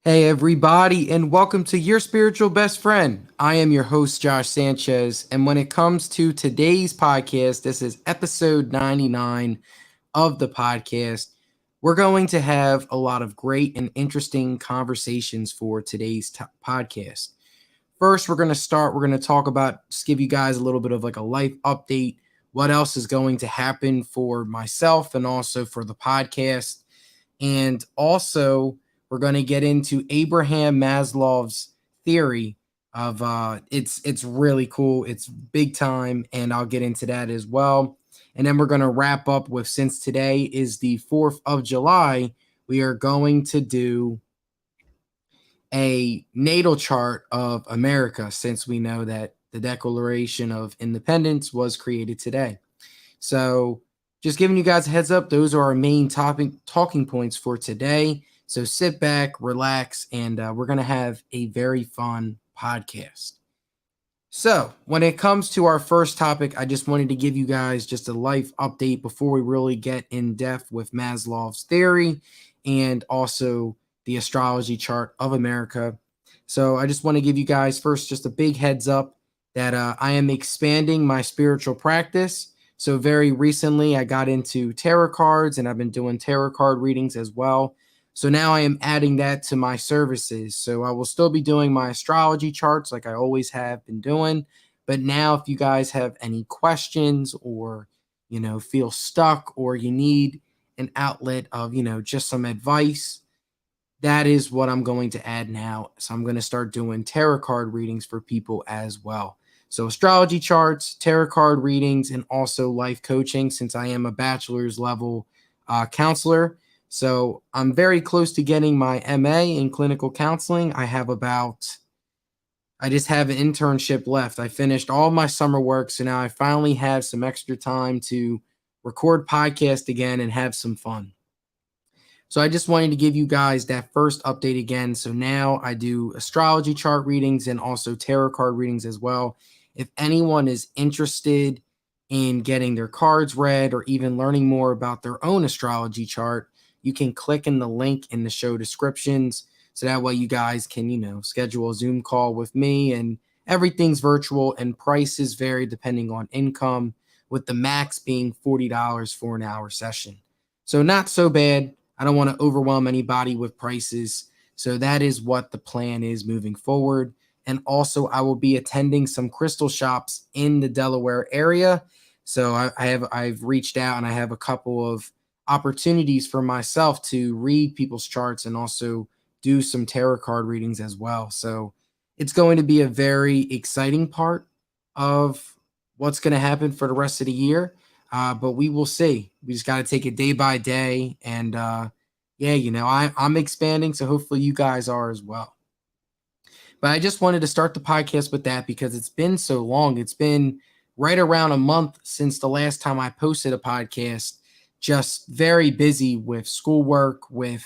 Hey, everybody, and welcome to Your Spiritual Best Friend. I am your host, Josh Sanchez. And when it comes to today's podcast, this is episode 99 of the podcast. We're going to have a lot of great and interesting conversations for today's podcast. First, we're going to talk about, just give you guys a little bit of like a life update, what else is going to happen for myself and also for the podcast. And also, we're going to get into Abraham Maslow's theory of it's really cool. It's big time, and I'll get into that as well. And then we're going to wrap up with, since today is the 4th of July, we are going to do a natal chart of America, since we know that the Declaration of Independence was created today. So just giving you guys a heads up, those are our main talking points for today. So sit back, relax, and we're going to have a very fun podcast. So when it comes to our first topic, I just wanted to give you guys just a life update before we really get in depth with Maslow's theory and also the astrology chart of America. So I just want to give you guys first just a big heads up that I am expanding my spiritual practice. So very recently, I got into tarot cards, and I've been doing tarot card readings as well. So now I am adding that to my services. So I will still be doing my astrology charts like I always have been doing. But now, if you guys have any questions or, feel stuck or you need an outlet of, just some advice, that is what I'm going to add now. So I'm going to start doing tarot card readings for people as well. So astrology charts, tarot card readings, and also life coaching, since I am a bachelor's level counselor. So I'm very close to getting my MA in clinical counseling. I just have an internship left. I finished all my summer work, so now I finally have some extra time to record podcast again and have some fun. So I just wanted to give you guys that first update again. So now I do astrology chart readings and also tarot card readings as well. If anyone is interested in getting their cards read or even learning more about their own astrology chart, you can click in the link in the show descriptions. So that way you guys can, schedule a Zoom call with me, and everything's virtual and prices vary depending on income, with the max being $40 for an hour session. So not so bad. I don't want to overwhelm anybody with prices. So that is what the plan is moving forward. And also, I will be attending some crystal shops in the Delaware area. So I've reached out, and I have a couple of opportunities for myself to read people's charts and also do some tarot card readings as well. So it's going to be a very exciting part of what's going to happen for the rest of the year. But we will see. We just got to take it day by day. And I'm expanding. So hopefully you guys are as well. But I just wanted to start the podcast with that because it's been so long. It's been right around a month since the last time I posted a podcast. Just very busy with schoolwork, with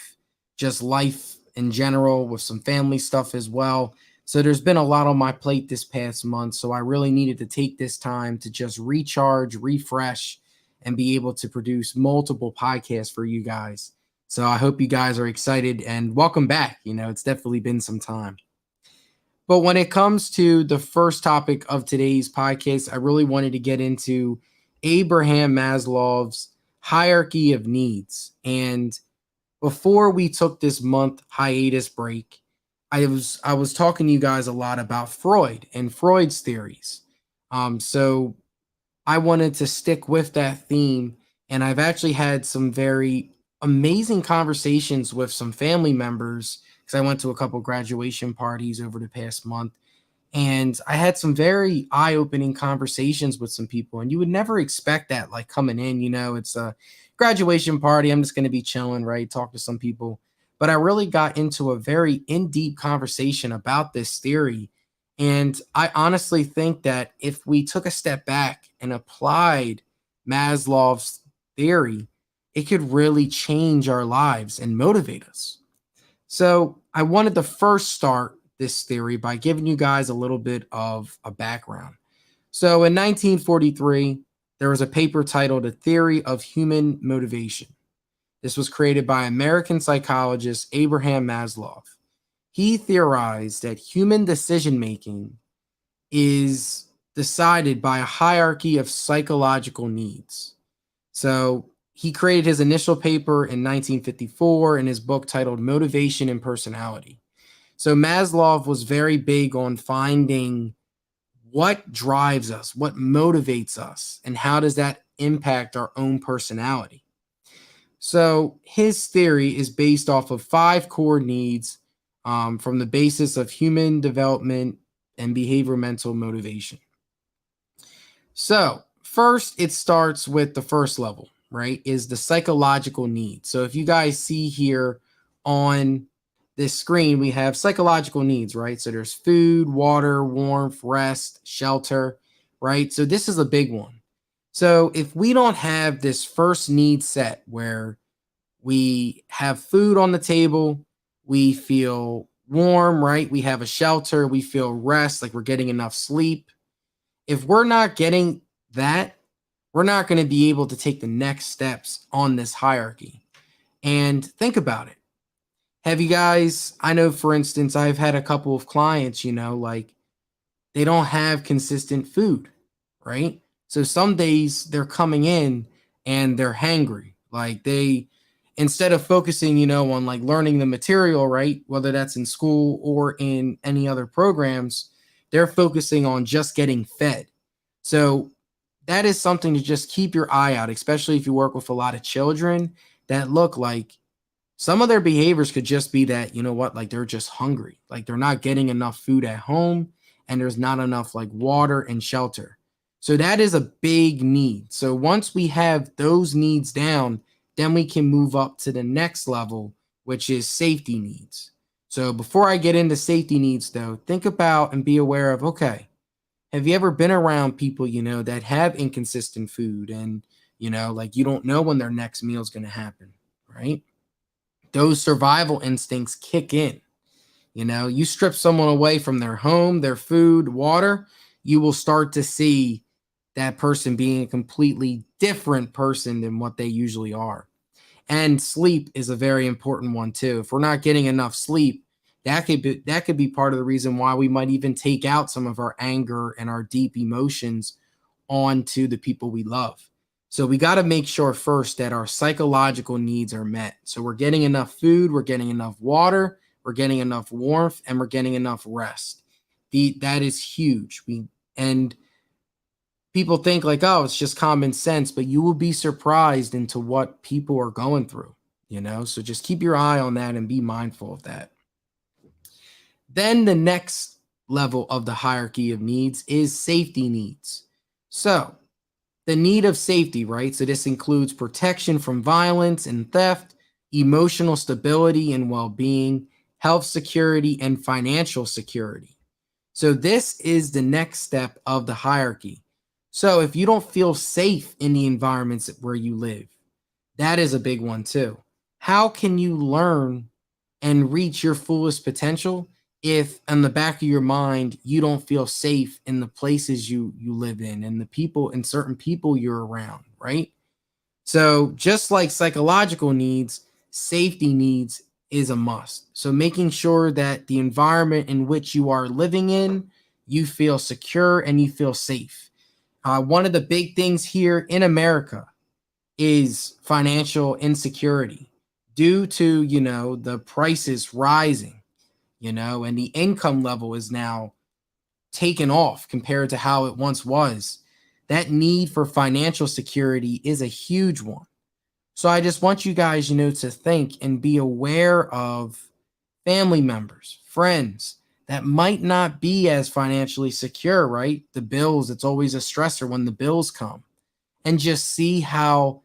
just life in general, with some family stuff as well. So there's been a lot on my plate this past month. So I really needed to take this time to just recharge, refresh, and be able to produce multiple podcasts for you guys. So I hope you guys are excited and welcome back. It's definitely been some time. But when it comes to the first topic of today's podcast, I really wanted to get into Abraham Maslow's hierarchy of needs. And before we took this month hiatus break, I was talking to you guys a lot about Freud and Freud's theories. So I wanted to stick with that theme, and I've actually had some very amazing conversations with some family members because I went to a couple graduation parties over the past month, and I had some very eye-opening conversations with some people, and you would never expect that, like coming in, it's a graduation party. I'm just going to be chilling, right? Talk to some people. But I really got into a very in-deep conversation about this theory. And I honestly think that if we took a step back and applied Maslow's theory, it could really change our lives and motivate us. So I wanted to first start this theory by giving you guys a little bit of a background. So in 1943, there was a paper titled A Theory of Human Motivation. This was created by American psychologist Abraham Maslow. he theorized that human decision making is decided by a hierarchy of psychological needs. So he created his initial paper in 1954 in his book titled Motivation and Personality. So Maslow was very big on finding what drives us, what motivates us, and how does that impact our own personality. So his theory is based off of 5 core needs from the basis of human development and behavioral mental motivation. So first, it starts with the first level, right? Is the psychological need. So if you guys see here on this screen, we have psychological needs, right? So there's food, water, warmth, rest, shelter, right? So this is a big one. So if we don't have this first need set where we have food on the table, we feel warm, right? We have a shelter, we feel rest, like we're getting enough sleep. If we're not getting that, we're not going to be able to take the next steps on this hierarchy. And think about it. Have you guys, I know for instance, I've had a couple of clients, like they don't have consistent food, right? So some days they're coming in and they're hangry. Like instead of focusing, on like learning the material, right? Whether that's in school or in any other programs, they're focusing on just getting fed. So that is something to just keep your eye out, especially if you work with a lot of children that look like some of their behaviors could just be that, like they're just hungry, like they're not getting enough food at home and there's not enough like water and shelter. So that is a big need. So once we have those needs down, then we can move up to the next level, which is safety needs. So before I get into safety needs though, think about and be aware of, okay, have you ever been around people, that have inconsistent food and, like you don't know when their next meal is going to happen, right? Those survival instincts kick in. You strip someone away from their home, their food, water, you will start to see that person being a completely different person than what they usually are. And sleep is a very important one too. If we're not getting enough sleep, that could be part of the reason why we might even take out some of our anger and our deep emotions onto the people we love. So we got to make sure first that our psychological needs are met. So we're getting enough food, we're getting enough water, we're getting enough warmth, and we're getting enough rest. That is huge. And people think like, oh, it's just common sense, but you will be surprised into what people are going through, So just keep your eye on that and be mindful of that. Then the next level of the hierarchy of needs is safety needs. So the need of safety, right? So this includes protection from violence and theft, emotional stability and well-being, health security, and financial security. So this is the next step of the hierarchy. So if you don't feel safe in the environments where you live, that is a big one too. How can you learn and reach your fullest potential if in the back of your mind you don't feel safe in the places you live in and the people and certain people you're around, right? So just like psychological needs, safety needs is a must. So making sure that the environment in which you are living in, you feel secure and you feel safe. One of the big things here in America is financial insecurity due to, the prices rising, and the income level is now taken off compared to how it once was. That need for financial security is a huge one. So I just want you guys, to think and be aware of family members, friends that might not be as financially secure, right? The bills, it's always a stressor when the bills come. And just see how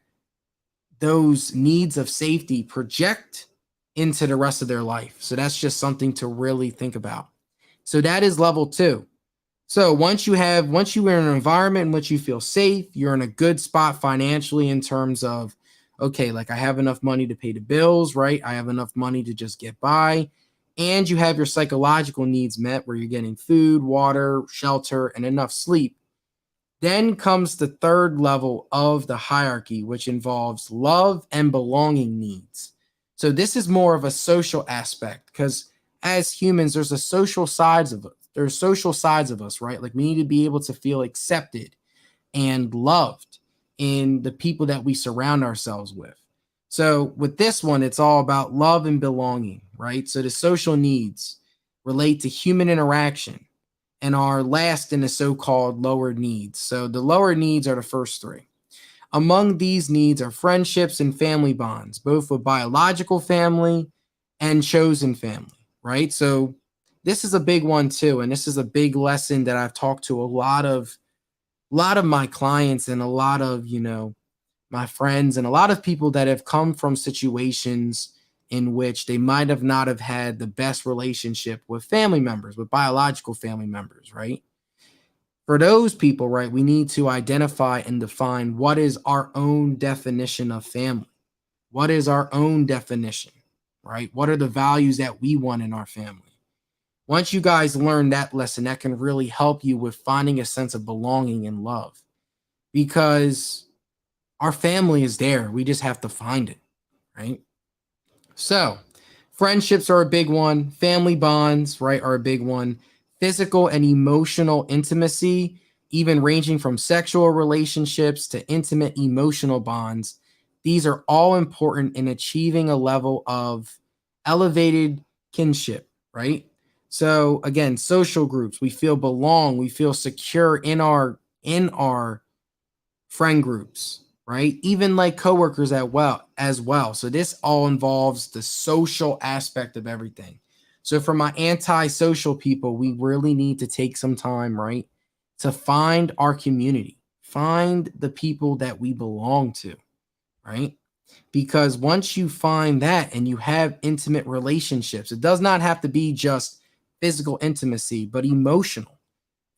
those needs of safety project into the rest of their life. So that's just something to really think about. So that is level 2. So once you're in an environment in which you feel safe, you're in a good spot financially in terms of, okay, like I have enough money to pay the bills, right? I have enough money to just get by. And you have your psychological needs met where you're getting food, water, shelter, and enough sleep. Then comes the third level of the hierarchy, which involves love and belonging needs. So this is more of a social aspect because as humans, there's a social sides of us. There's social sides of us, right? Like we need to be able to feel accepted and loved in the people that we surround ourselves with. So with this one, it's all about love and belonging, right? So the social needs relate to human interaction and are last in the so-called lower needs. So the lower needs are the first three. Among these needs are friendships and family bonds, both with biological family and chosen family, right? So this is a big one too, and this is a big lesson that I've talked to a lot of my clients and a lot of, my friends and a lot of people that have come from situations in which they might have not have had the best relationship with family members, with biological family members, right? For those people, right, we need to identify and define what is our own definition of family. What is our own definition, right? What are the values that we want in our family? Once you guys learn that lesson, that can really help you with finding a sense of belonging and love because our family is there. We just have to find it, right? So, friendships are a big one. Family bonds, right, are a big one. Physical and emotional intimacy, even ranging from sexual relationships to intimate emotional bonds. These are all important in achieving a level of elevated kinship, right? So again, social groups, we feel belong, we feel secure in our friend groups, right? Even like coworkers as well. So this all involves the social aspect of everything. So for my anti-social people, we really need to take some time, right, to find our community, find the people that we belong to, right? Because once you find that and you have intimate relationships, it does not have to be just physical intimacy, but emotional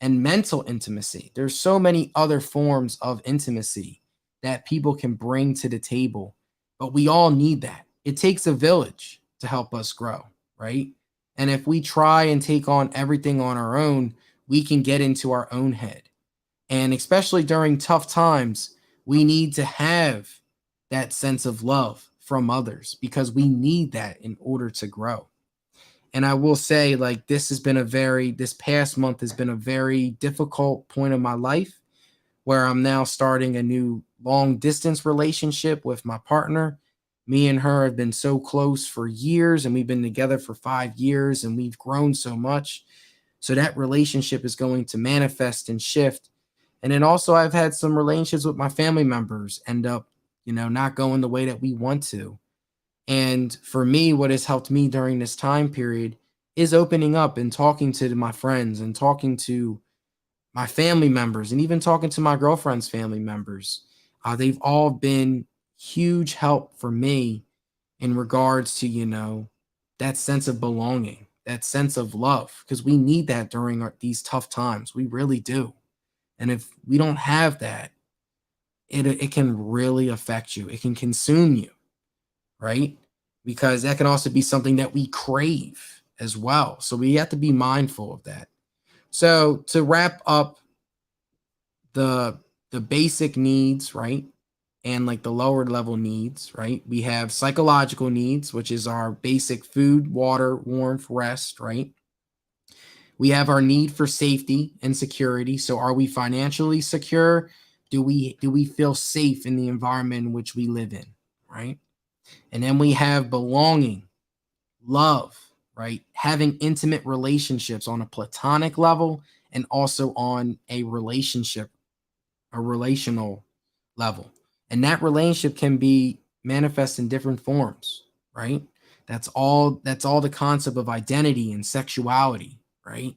and mental intimacy. There's so many other forms of intimacy that people can bring to the table, but we all need that. It takes a village to help us grow, right? And if we try and take on everything on our own, we can get into our own head. And especially during tough times, we need to have that sense of love from others because we need that in order to grow. And I will say, like, this past month has been a very difficult point of my life where I'm now starting a new long distance relationship with my partner. Me and her have been so close for years and we've been together for 5 years and we've grown so much. So that relationship is going to manifest and shift. And then also, I've had some relationships with my family members end up, not going the way that we want to. And for me, what has helped me during this time period is opening up and talking to my friends and talking to my family members and even talking to my girlfriend's family members. They've all been huge help for me in regards to, that sense of belonging, that sense of love, because we need that during these tough times. We really do. And if we don't have that, it can really affect you. It can consume you, right? Because that can also be something that we crave as well. So we have to be mindful of that. So to wrap up the basic needs, right? And like the lower level needs, right? We have psychological needs, which is our basic food, water, warmth, rest, right? We have our need for safety and security. So are we financially secure? Do we feel safe in the environment in which we live in, right? And then we have belonging, love, right? Having intimate relationships on a platonic level and also on a relational level. And that relationship can be manifest in different forms, right? That's all the concept of identity and sexuality, right?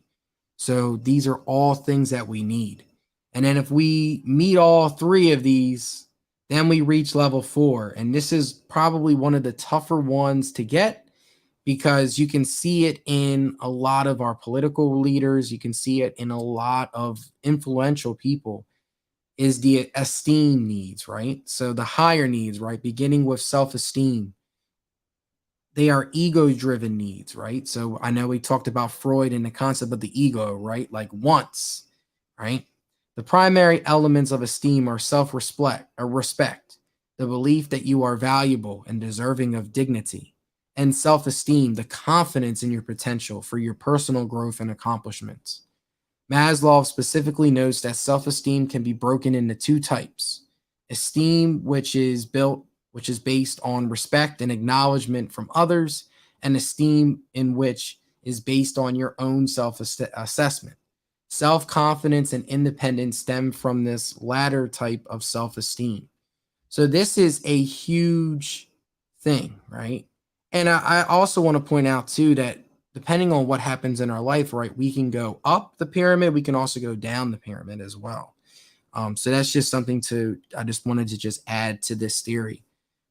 So these are all things that we need. And then if we meet all three of these, then we reach level 4. And this is probably one of the tougher ones to get because you can see it in a lot of our political leaders. You can see it in a lot of influential people is the esteem needs, right? So the higher needs, right? Beginning with self-esteem. They are ego-driven needs, right? So I know we talked about Freud and the concept of the ego, right? Like wants, right? The primary elements of esteem are self-respect, or respect, the belief that you are valuable and deserving of dignity, and self-esteem, the confidence in your potential for your personal growth and accomplishments. Maslow specifically notes that self-esteem can be broken into two types: esteem, which is based on respect and acknowledgement from others, and esteem in which is based on your own self-assessment. Self-confidence and independence stem from this latter type of self-esteem. So this is a huge thing, right? And I also want to point out too that depending on what happens in our life, right, we can go up the pyramid, we can also go down the pyramid as well. So that's just something I just wanted to just add to this theory.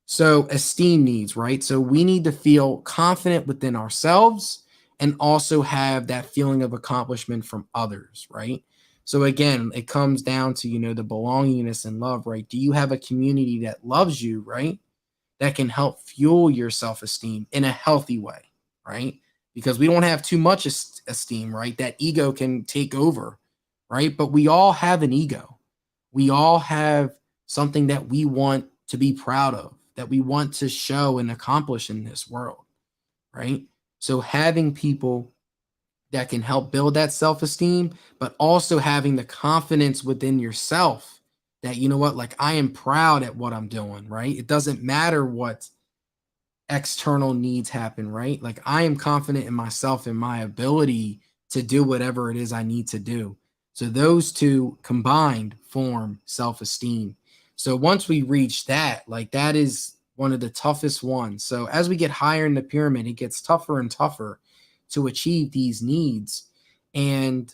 So esteem needs, right? So we need to feel confident within ourselves and also have that feeling of accomplishment from others, right? So again, it comes down to, the belongingness and love, right? Do you have a community that loves you, right? That can help fuel your self-esteem in a healthy way, right? Because we don't have too much esteem, right? That ego can take over, right? But we all have an ego. We all have something that we want to be proud of, that we want to show and accomplish in this world, right? So having people that can help build that self-esteem, but also having the confidence within yourself that, like I am proud at what I'm doing, right? It doesn't matter what external needs happen, right? Like I am confident in myself and my ability to do whatever it is I need to do. So those two combined form self-esteem. So once we reach that, like that is one of the toughest ones. So as we get higher in the pyramid, it gets tougher and tougher to achieve these needs. And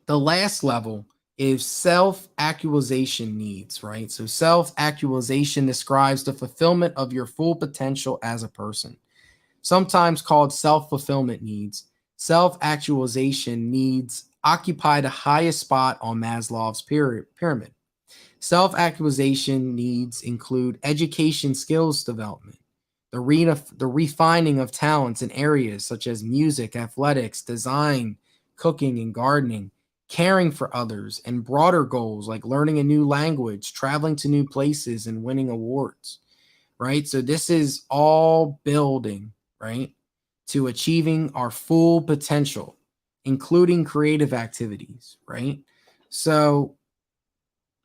the last level is self-actualization needs, right? So self-actualization describes the fulfillment of your full potential as a person, sometimes called self-fulfillment needs. Self-actualization needs occupy the highest spot on Maslow's pyramid. Self-actualization needs include education skills development, the refining of talents in areas such as music, athletics, design, cooking, and gardening, caring for others, and broader goals like learning a new language, traveling to new places, and winning awards, right? So this is all building, right, to achieving our full potential, including creative activities, right? So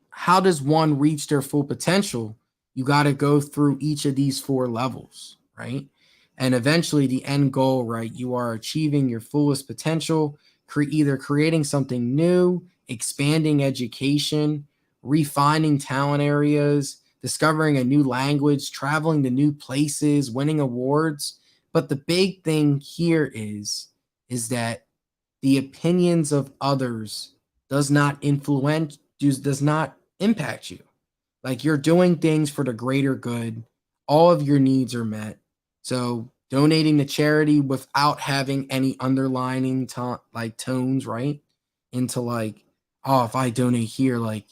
how does one reach their full potential? You got to go through each of these four levels, right? And eventually the end goal, right? You are achieving your fullest potential, either creating something new, expanding education, refining talent areas, discovering a new language, traveling to new places, winning awards. But the big thing here is that the opinions of others does not impact you. Like you're doing things for the greater good. All of your needs are met. So donating to charity without having any underlining tones, right? Into like, oh, if I donate here, like,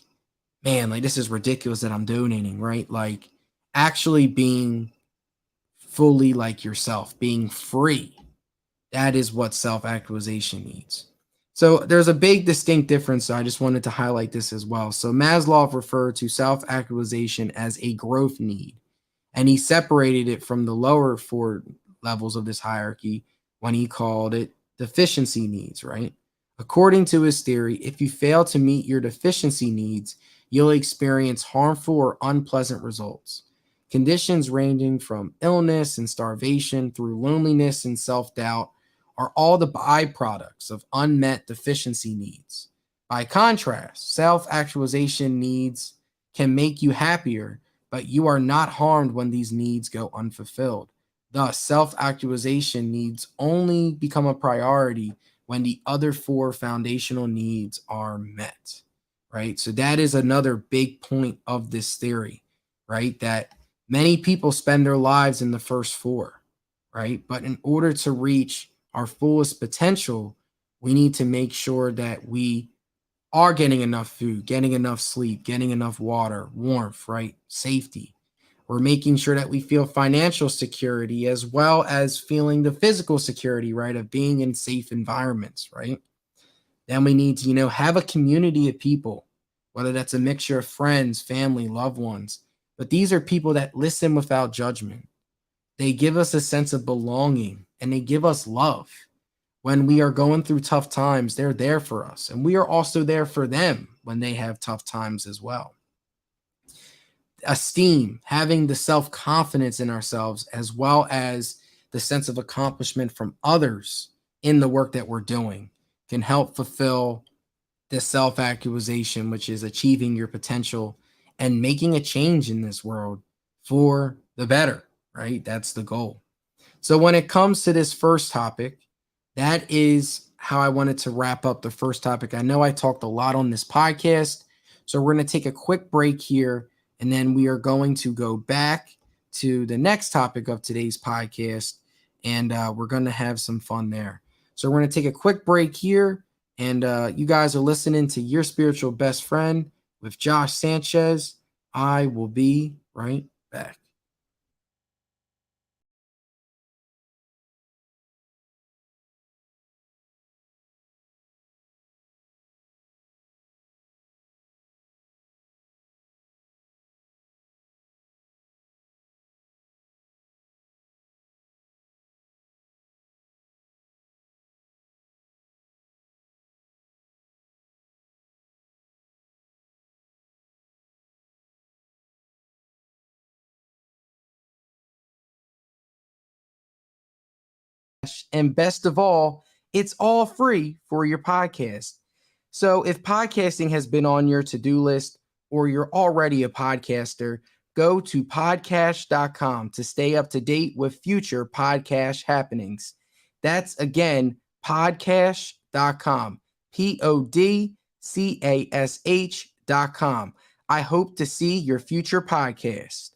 man, like this is ridiculous that I'm donating, right? Like actually being fully like yourself, being free. That is what self-actualization needs. So there's a big distinct difference. So I just wanted to highlight this as well. So Maslow referred to self-actualization as a growth need, and he separated it from the lower four levels of this hierarchy when he called it deficiency needs, right? According to his theory, if you fail to meet your deficiency needs, you'll experience harmful or unpleasant results. Conditions ranging from illness and starvation through loneliness and self-doubt are all the byproducts of unmet deficiency needs. By contrast, self-actualization needs can make you happier, but you are not harmed when these needs go unfulfilled. Thus, self-actualization needs only become a priority when the other four foundational needs are met, right? So that is another big point of this theory, right? That many people spend their lives in the first four, right? But in order to reach our fullest potential, we need to make sure that we are getting enough food, getting enough sleep, getting enough water, warmth, right? Safety. We're making sure that we feel financial security as well as feeling the physical security, right? Of being in safe environments, right? Then we need to, have a community of people, whether that's a mixture of friends, family, loved ones. But these are people that listen without judgment. They give us a sense of belonging, and they give us love. When we are going through tough times, they're there for us. And we are also there for them when they have tough times as well. Esteem, having the self confidence in ourselves, as well as the sense of accomplishment from others in the work that we're doing, can help fulfill the self actualization, which is achieving your potential and making a change in this world for the better, right? That's the goal. So, when it comes to this first topic, that is how I wanted to wrap up the first topic. I know I talked a lot on this podcast, so we're going to take a quick break here, and then we are going to go back to the next topic of today's podcast, and we're going to have some fun there. So we're going to take a quick break here, and you guys are listening to Your Spiritual Best Friend with Josh Sanchez. I will be right back. And best of all, it's all free for your podcast. So if podcasting has been on your to-do list or you're already a podcaster, go to podcast.com to stay up to date with future podcast happenings. That's again podcast.com. PODCASH.com. I hope to see your future podcast.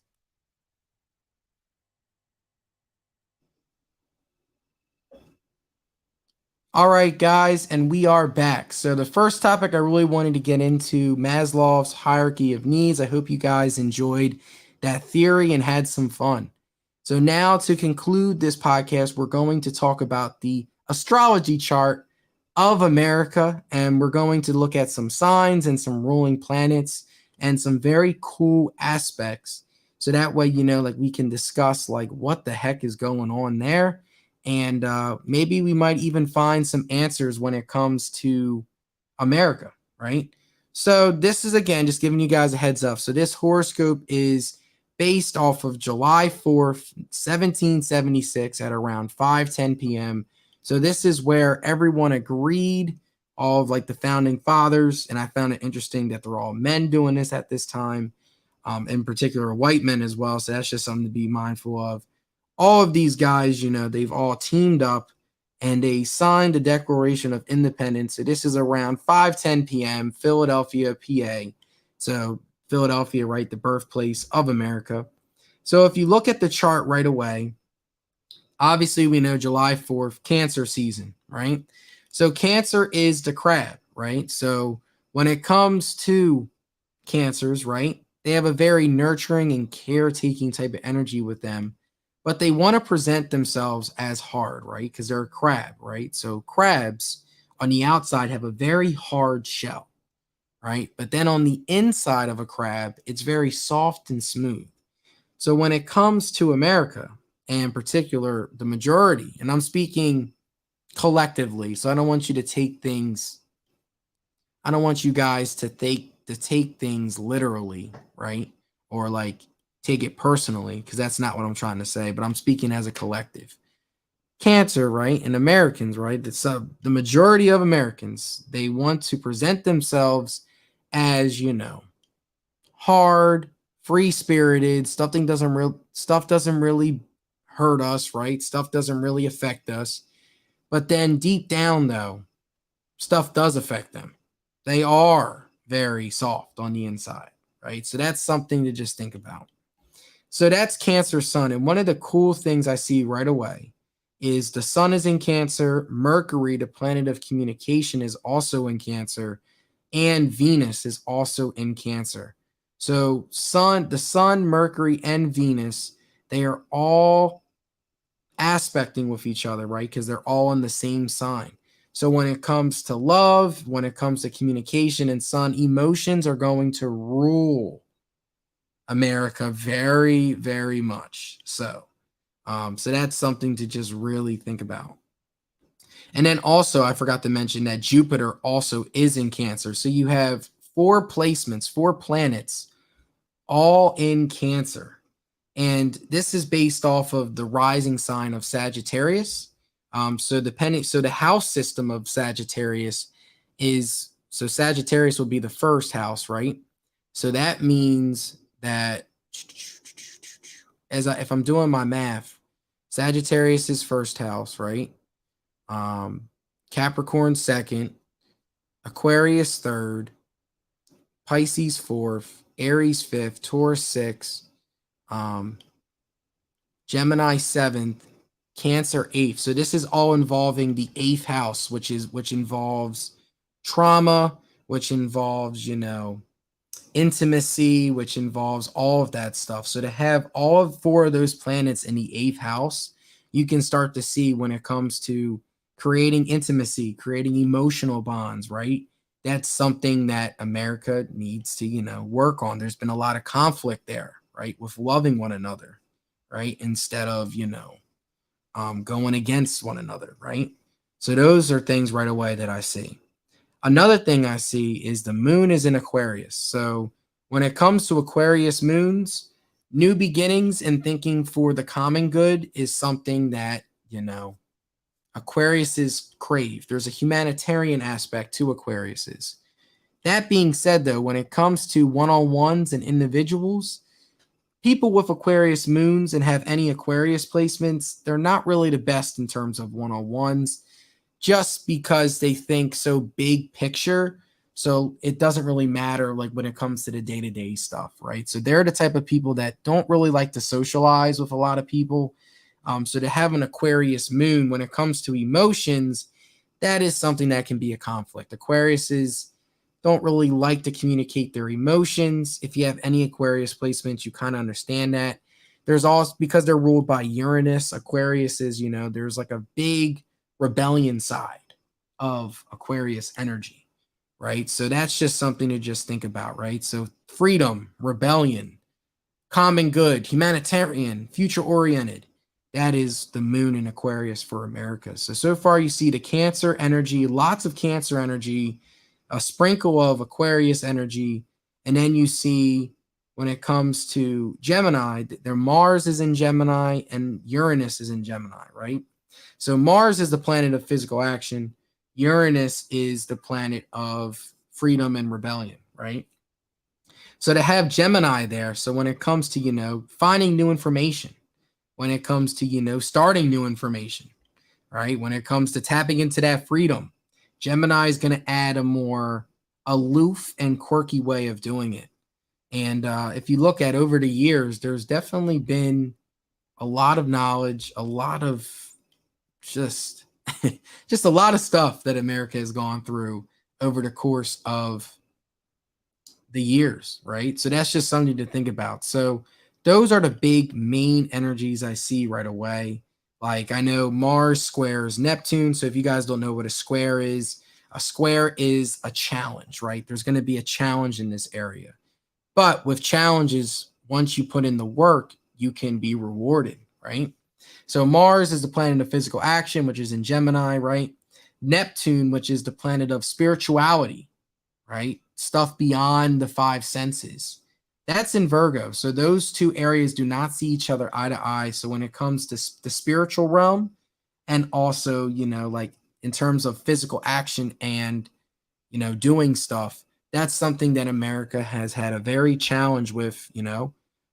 All right, guys, and we are back. So the first topic I really wanted to get into, Maslow's hierarchy of needs. I hope you guys enjoyed that theory and had some fun. So now to conclude this podcast, we're going to talk about the astrology chart of America, and we're going to look at some signs and some ruling planets and some very cool aspects. So that way, like we can discuss like what the heck is going on there. And maybe we might even find some answers when it comes to America, right? So this is, again, just giving you guys a heads up. So this horoscope is based off of July 4th, 1776 at around 5:10 p.m. So this is where everyone agreed, all of like the founding fathers, and I found it interesting that they're all men doing this at this time, in particular white men as well. So that's just something to be mindful of. All of these guys, they've all teamed up and they signed the Declaration of Independence. So this is around 5:10 p.m., Philadelphia, PA. So Philadelphia, right, the birthplace of America. So if you look at the chart right away, obviously we know July 4th, Cancer season, right? So Cancer is the crab, right? So when it comes to Cancers, right, they have a very nurturing and caretaking type of energy with them, but they want to present themselves as hard, right? Because they're a crab, right? So crabs on the outside have a very hard shell, right? But then on the inside of a crab, it's very soft and smooth. So when it comes to America, and in particular the majority, and I'm speaking collectively, so I don't want you to take things, I don't want you guys to take things literally, right? Or like take it personally, because that's not what I'm trying to say, but I'm speaking as a collective. Cancer, right? And Americans, right? The majority of Americans, they want to present themselves as, hard, free-spirited, stuff doesn't really hurt us, right? Stuff doesn't really affect us. But then deep down though, stuff does affect them. They are very soft on the inside, right? So that's something to just think about. So that's Cancer sun. And one of the cool things I see right away is the sun is in Cancer, Mercury, the planet of communication, is also in Cancer, and Venus is also in Cancer. So the sun, Mercury, and Venus, they are all aspecting with each other, right? Because they're all in the same sign. So when it comes to love, when it comes to communication and sun, emotions are going to rule America very, very much so. So that's something to just really think about. And then also, I forgot to mention that Jupiter also is in Cancer. So you have 4 placements, 4 planets, all in Cancer. And this is based off of the rising sign of Sagittarius. So the house system of Sagittarius is, so Sagittarius will be the first house, right? So that means that if I'm doing my math, Sagittarius is first house, right? Capricorn second, Aquarius third, Pisces fourth, Aries fifth, Taurus sixth, Gemini seventh, Cancer eighth. So this is all involving the 8th house, which involves trauma, which involves, intimacy, which involves all of that stuff. So to have all 4 of those planets in the 8th house, you can start to see when it comes to creating intimacy, creating emotional bonds, right? That's something that America needs to, work on. There's been a lot of conflict there, right? With loving one another, right? Instead of, going against one another, right? So those are things right away that I see. Another thing I see is the moon is in Aquarius. So when it comes to Aquarius moons, new beginnings and thinking for the common good is something that, Aquariuses crave. There's a humanitarian aspect to Aquariuses. That being said, though, when it comes to one-on-ones and individuals, people with Aquarius moons and have any Aquarius placements, they're not really the best in terms of one-on-ones, just because they think so big picture. So it doesn't really matter like when it comes to the day-to-day stuff, right? So they're the type of people that don't really like to socialize with a lot of people. So to have an Aquarius moon when it comes to emotions, that is something that can be a conflict. Aquariuses don't really like to communicate their emotions. If you have any Aquarius placements, you kind of understand that. There's also, because they're ruled by Uranus, Aquarius is, there's like a big rebellion side of Aquarius energy, right? So that's just something to just think about, right? So freedom, rebellion, common good, humanitarian, future oriented. That is the moon in Aquarius for America. So far you see the Cancer energy, lots of Cancer energy, a sprinkle of Aquarius energy, and then you see when it comes to Gemini, their Mars is in Gemini and Uranus is in Gemini, right? So Mars is the planet of physical action. Uranus is the planet of freedom and rebellion, right? So to have Gemini there, so when it comes to, finding new information, when it comes to, starting new information, right? When it comes to tapping into that freedom, Gemini is going to add a more aloof and quirky way of doing it. And if you look at over the years, there's definitely been a lot of knowledge, a lot of just a lot of stuff that America has gone through over the course of the years, right? So that's just something to think about. So those are the big main energies I see right away. Like I know Mars squares Neptune. So if you guys don't know what a square is a challenge, right? There's going to be a challenge in this area. But with challenges, once you put in the work, you can be rewarded, right? So Mars is the planet of physical action, which is in Gemini, right? Neptune, which is the planet of spirituality, right? Stuff beyond the 5 senses. That's in Virgo. So those 2 areas do not see each other eye to eye. So when it comes to the spiritual realm and also, like in terms of physical action and, doing stuff, that's something that America has had a very challenge with,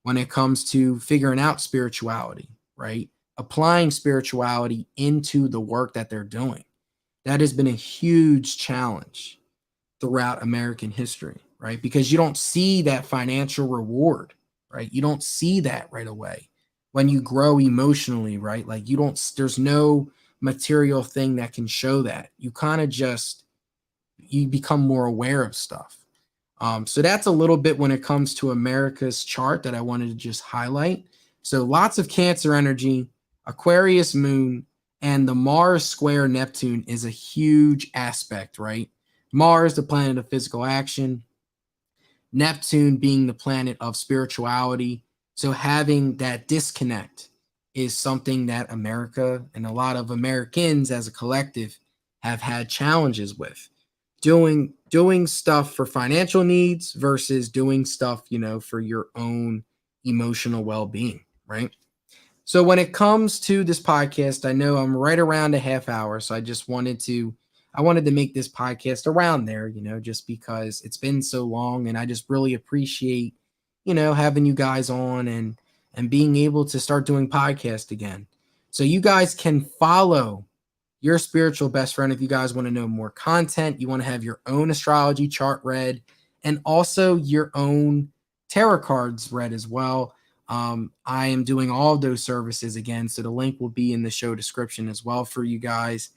when it comes to figuring out spirituality, right? Applying spirituality into the work that they're doing. That has been a huge challenge throughout American history, right? Because you don't see that financial reward, right? You don't see that right away when you grow emotionally, right? Like there's no material thing that can show that. You kind of you become more aware of stuff. So that's a little bit when it comes to America's chart that I wanted to just highlight. So lots of Cancer energy, Aquarius moon, and the Mars square Neptune is a huge aspect, right? Mars, the planet of physical action, Neptune being the planet of spirituality. So having that disconnect is something that America and a lot of Americans as a collective have had challenges with. Doing stuff for financial needs versus doing stuff, for your own emotional well-being, right? So when it comes to this podcast, I know I'm right around a half hour, so I wanted to make this podcast around there, just because it's been so long and I just really appreciate, having you guys on and being able to start doing podcast again. So you guys can follow your spiritual best friend if you guys want to know more content, you want to have your own astrology chart read, and also your own tarot cards read as well. I am doing all of those services again, so the link will be in the show description as well for you guys.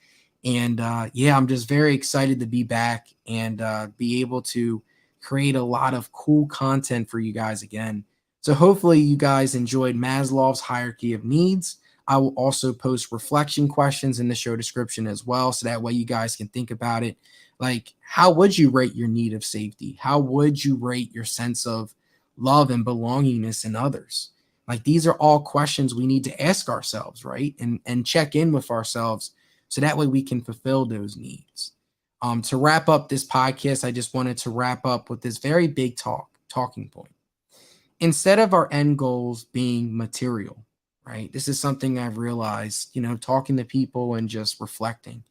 And yeah, I'm just very excited to be back and be able to create a lot of cool content for you guys again. So hopefully you guys enjoyed Maslow's hierarchy of needs. I will also post reflection questions in the show description as well, so that way you guys can think about it. Like, how would you rate your need of safety? How would you rate your sense of love and belongingness in others? Like, these are all questions we need to ask ourselves, right? And check in with ourselves so that way we can fulfill those needs. To wrap up this podcast, I just wanted to wrap up with this very big talking point. Instead of our end goals being material, right? This is something I've realized, talking to people and just reflecting.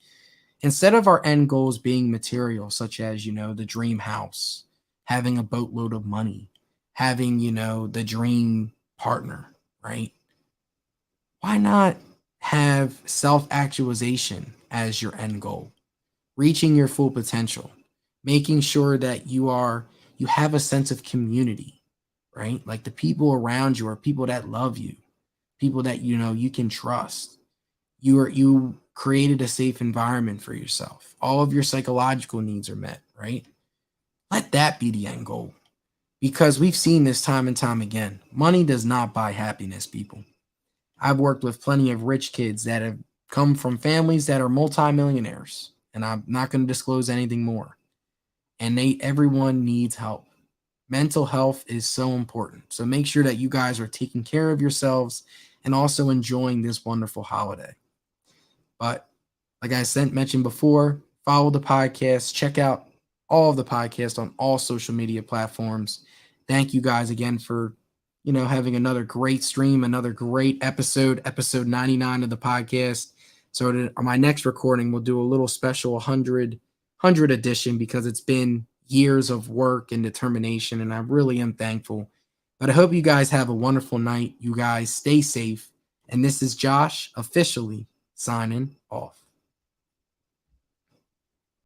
Instead of our end goals being material, such as, the dream house, having a boatload of money, having, the dream partner, right? Why not have self-actualization as your end goal? Reaching your full potential, making sure that you have a sense of community, right? Like the people around you are people that love you, people that you can trust. You created a safe environment for yourself. All of your psychological needs are met, right? Let that be the end goal. Because we've seen this time and time again. Money does not buy happiness, people. I've worked with plenty of rich kids that have come from families that are multimillionaires, and I'm not going to disclose anything more. And everyone needs help. Mental health is so important. So make sure that you guys are taking care of yourselves and also enjoying this wonderful holiday. But like I mentioned before, follow the podcast, check out all of the podcasts on all social media platforms. Thank you guys again for, having another great stream, another great episode 99 of the podcast. So on my next recording, we'll do a little special 100 edition because it's been years of work and determination, and I really am thankful. But I hope you guys have a wonderful night. You guys stay safe. And this is Josh officially signing off.